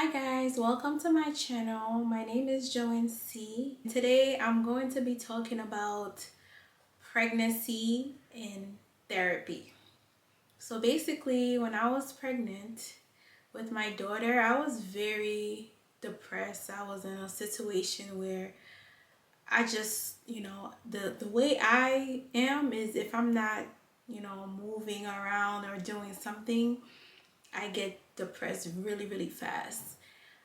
Hi guys, welcome to my channel. My name is Johanne. Today I'm going to be talking about pregnancy and therapy. So basically, when I was pregnant with my daughter, I was very depressed. I was in a situation where I just, the way I am is if I'm not, moving around or doing something, I get depressed really, really fast.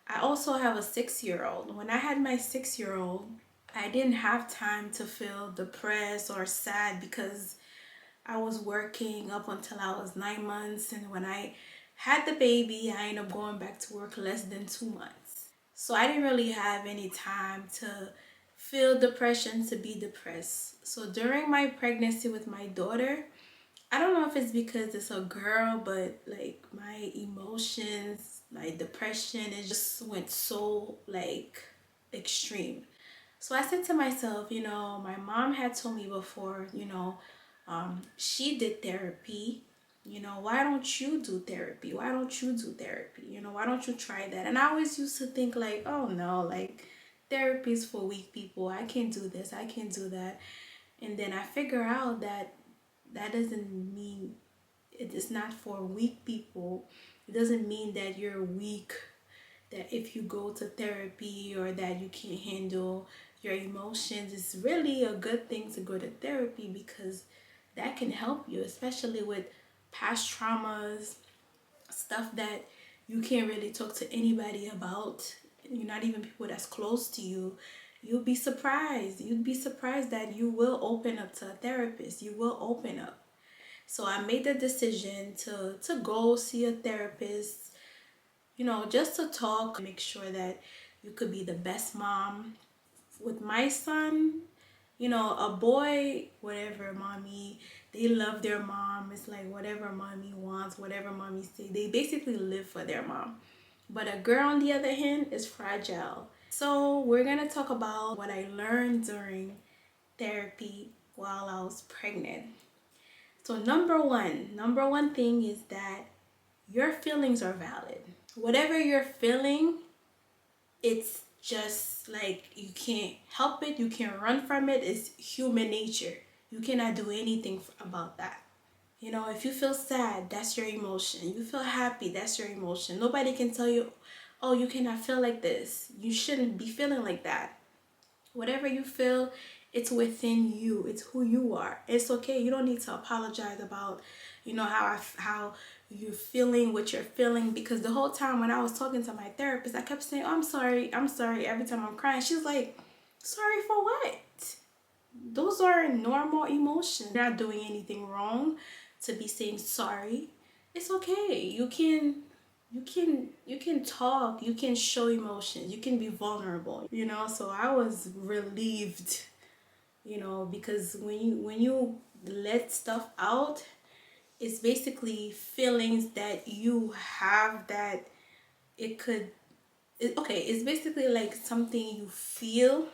I also have a 6 year old. When I had my 6 year old, I didn't have time to feel depressed or sad because I was working up until I was 9 months. And when I had the baby, I ended up going back to work less than 2 months. So I didn't really have any time to feel depression, to be depressed. So during my pregnancy with my daughter, I don't know if it's because it's a girl, but like my emotions, my depression, it just went so like extreme. So I said to myself, my mom had told me before, she did therapy. Why don't you do therapy? Why don't you do therapy? Why don't you try that? And I always used to think like, oh no, like therapy is for weak people. I can't do this. I can't do that. And then I figure out that that doesn't mean it is not for weak people. It doesn't mean that you're weak, that if you go to therapy or that you can't handle your emotions. It's really a good thing to go to therapy because that can help you, especially with past traumas, stuff that you can't really talk to anybody about. You're not even people that's close to you. You'll be surprised. You'd be surprised that you will open up to a therapist. You will open up. So I made the decision to go see a therapist, just to talk, make sure that you could be the best mom. With my son, a boy, whatever mommy, they love their mom. It's like whatever mommy wants, whatever mommy say. They basically live for their mom. But a girl, on the other hand, is fragile. So we're gonna talk about what I learned during therapy while I was pregnant. So number one thing is that your feelings are valid. Whatever you're feeling, it's just like you can't help it, you can't run from it. It's human nature. You cannot do anything about that. If you feel sad, that's your emotion. You feel happy, that's your emotion. Nobody can tell you, oh, you cannot feel like this. You shouldn't be feeling like that. Whatever you feel, it's within you. It's who you are. It's okay. You don't need to apologize about, how you're feeling, what you're feeling. Because the whole time when I was talking to my therapist, I kept saying, oh, I'm sorry. Every time I'm crying, she's like, sorry for what? Those are normal emotions. You're not doing anything wrong to be saying sorry. It's okay. You can talk, you can show emotions, you can be vulnerable. So I was relieved, because when you let stuff out, it's basically feelings that you have that it's basically like something you feel,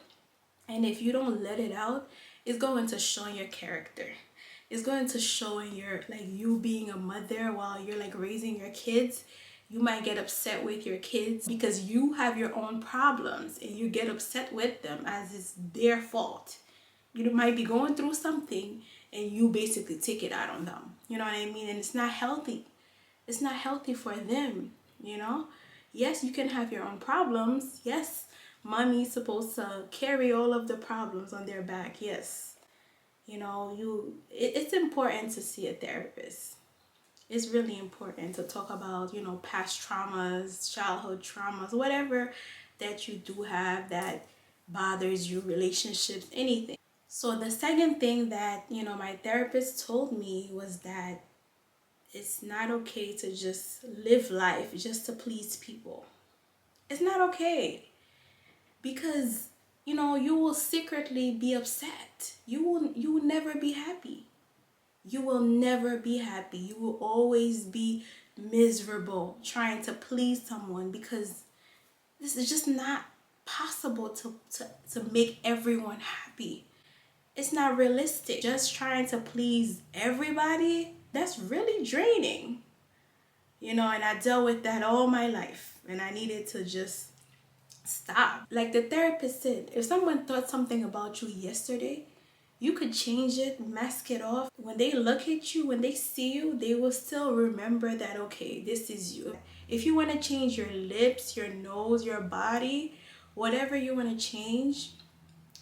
and if you don't let it out, it's going to show in your character. It's going to show in your, like, you being a mother while you're like raising your kids. You might get upset with your kids because you have your own problems and you get upset with them as it's their fault. You might be going through something and you basically take it out on them. You know what I mean? And it's not healthy. It's not healthy for them, Yes, you can have your own problems. Yes, mommy's supposed to carry all of the problems on their back. Yes. It's important to see a therapist. It's really important to talk about, past traumas, childhood traumas, whatever that you do have that bothers you, relationships, anything. So the second thing that, my therapist told me was that it's not okay to just live life just to please people. It's not okay because you will secretly be upset. You will never be happy. You will never be happy. You will always be miserable trying to please someone because this is just not possible to make everyone happy. It's not realistic. Just trying to please everybody, that's really draining. And I dealt with that all my life. and I needed to just stop. Like the therapist said, if someone thought something about you yesterday, you could change it, mask it off. When they look at you, when they see you, they will still remember that, okay, this is you. If you want to change your lips, your nose, your body, whatever you want to change,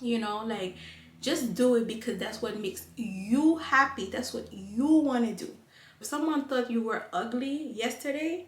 like just do it because that's what makes you happy. That's what you want to do. If someone thought you were ugly yesterday,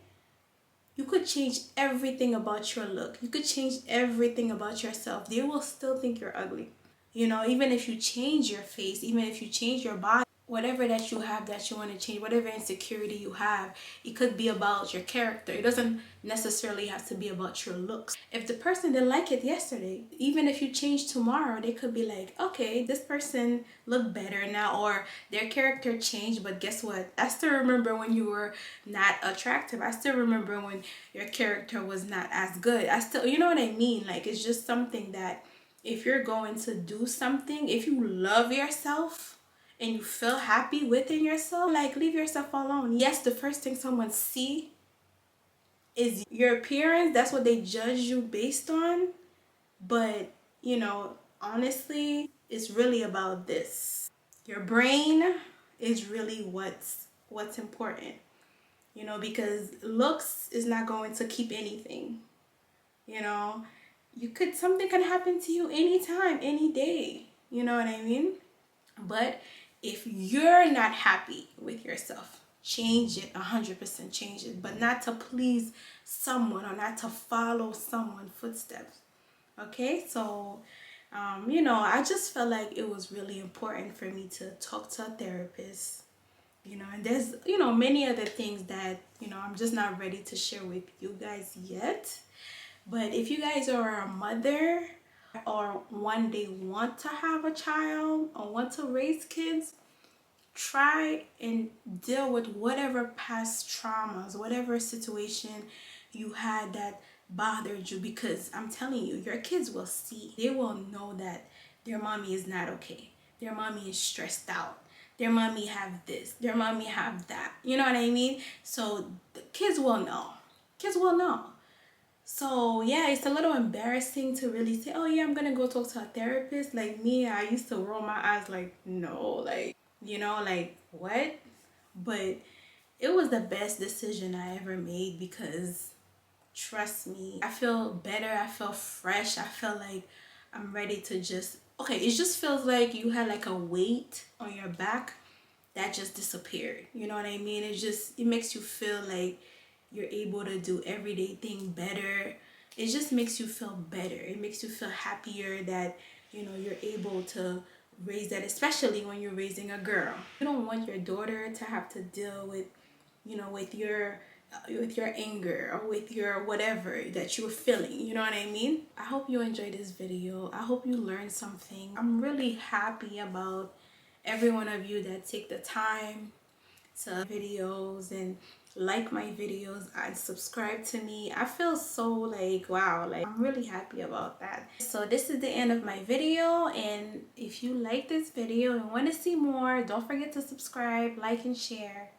you could change everything about your look. You could change everything about yourself. They will still think you're ugly. Even if you change your face, even if you change your body, whatever that you have that you want to change, whatever insecurity you have, it could be about your character. It doesn't necessarily have to be about your looks. If the person didn't like it yesterday, even if you change tomorrow, they could be like, okay, this person look better now, or their character changed, but guess what? I still remember when you were not attractive. I still remember when your character was not as good. I still, you know what I mean? Like, it's just something that if you're going to do something, if you love yourself and you feel happy within yourself, like, leave yourself alone. Yes, the first thing someone see is your appearance. That's what they judge you based on. But, honestly, it's really about this. Your brain is really what's important. Because looks is not going to keep anything. You know, something can happen to you anytime, any day. You know what I mean? But if you're not happy with yourself, change it, 100% change it, but not to please someone or not to follow someone's footsteps. Okay, so I just felt like it was really important for me to talk to a therapist. And there's many other things that I'm just not ready to share with you guys yet. But if you guys are a mother or one day want to have a child or want to raise kids, try and deal with whatever past traumas, whatever situation you had that bothered you, because I'm telling you, your kids will see. They will know that their mommy is not okay. Their mommy is stressed out. Their mommy have this. Their mommy have that. You know what I mean? So the kids will know. Kids will know. So yeah, it's a little embarrassing to really say, oh yeah, I'm gonna go talk to a therapist. Like me, I used to roll my eyes like, no, like, like what? But it was the best decision I ever made, because trust me, I feel better. I feel fresh. I feel like I'm ready to just, okay, it just feels like you had like a weight on your back that just disappeared. You know what I mean? It makes you feel like you're able to do everyday thing better. It just makes you feel better. It makes you feel happier that you're able to raise that, especially when you're raising a girl. You don't want your daughter to have to deal with with your anger or with your whatever that you're feeling. You know what I mean? I hope you enjoyed this video. I hope you learned something. I'm really happy about every one of you that take the time to videos and like my videos and subscribe to me. I feel so like, wow, like I'm really happy about that. So this is the end of my video, and if you like this video and want to see more, don't forget to subscribe, like, and share.